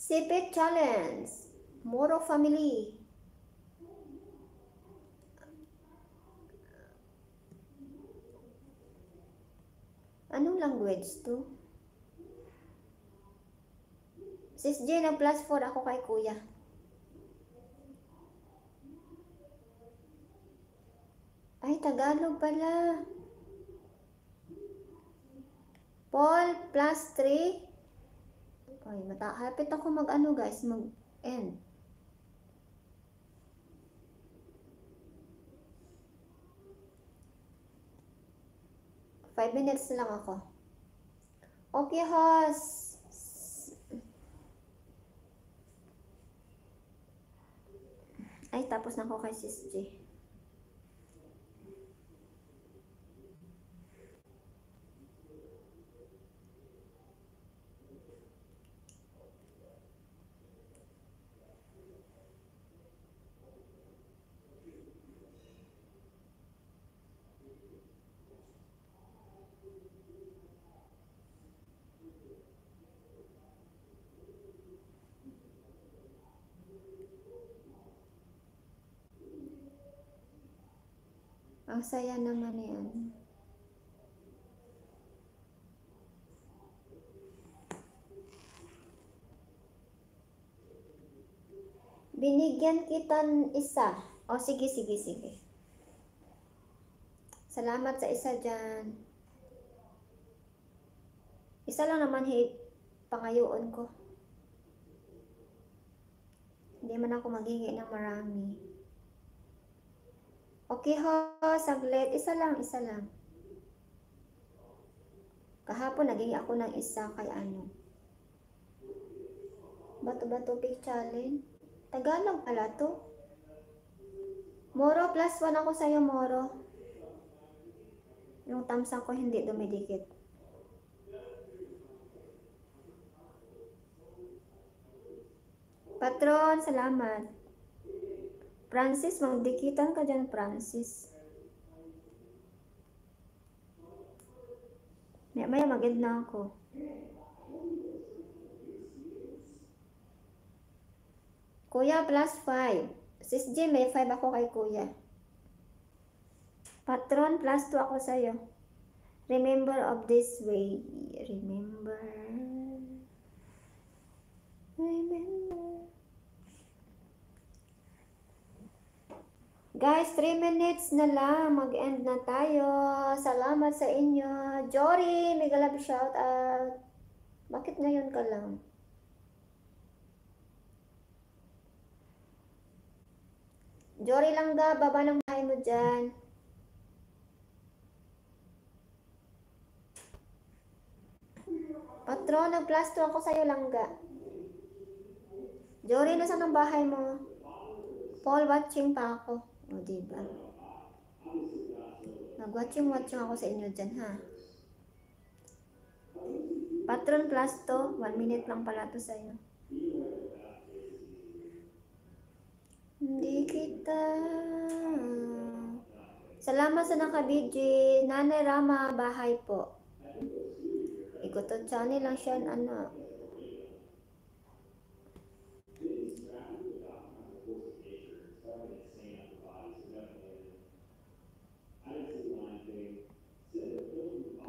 Sipit challenge. Moro family. Anong language to? Sis J, na +4 ako kay kuya. Ay, Tagalog pala. Paul +3. Ay, hapit ako mag-ano guys, mag-end. Five minutes lang ako. Okay, host. Ay, tapos na ako kay Sis J. Ang saya naman yan. Binigyan kita isa. O, sige. Salamat sa isa dyan. Isa lang naman pangayoon ko. Hindi man ako magiging ng marami. Okay ho, saglit. Isa lang. Kahapon naging ako ng isa kay ano. Bato-bato pick challenge. Tagalog pala to. Moro +1 ako sa'yo, Moro. Yung tamsang ko hindi dumidikit. Patron, salamat. Francis, magdikitan ka dyan, Francis. Maya mag-end na ako. Kuya +5. Sis J, may 5 ako kay kuya. Patron +2 ako sa'yo. Remember of this way. Remember. Guys, 3 minutes na lang. Mag-end na tayo. Salamat sa inyo. Jory, mega love shout out. Bakit ngayon ka lang? Jory Langga, baba ng bahay mo dyan. Patron, nag+2 ako sa'yo, Langga. Jory, nasa ng bahay mo? Paul, watching pa ako. O, diba? Nag-watching ako sa inyo dyan, ha? Patron +2. 1 minute lang pala to sa'yo. Hindi kita. Salamat sa nakabidyo. Nanay Rama, bahay po. Ikutot channel lang siya, ano.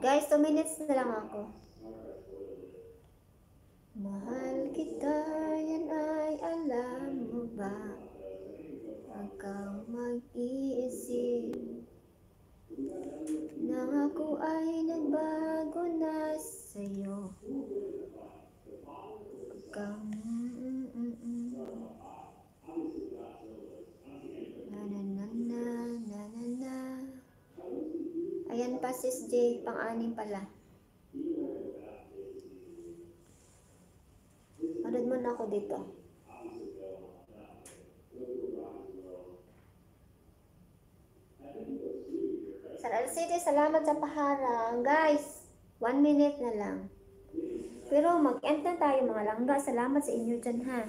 Guys, 2 minutes na lang ako. Mahal kita, yan ay alam mo ba? Huwag kang mag-iisip na ako ay nagbago na sa'yo. Huwag kang na. Ayan pa, Sis J, pang-anim pala. Manood mo na ako dito. Sir LCD, salamat sa paharang. Guys, 1 minute na lang. Pero mag-end na tayo mga langga. Salamat sa inyo dyan, ha.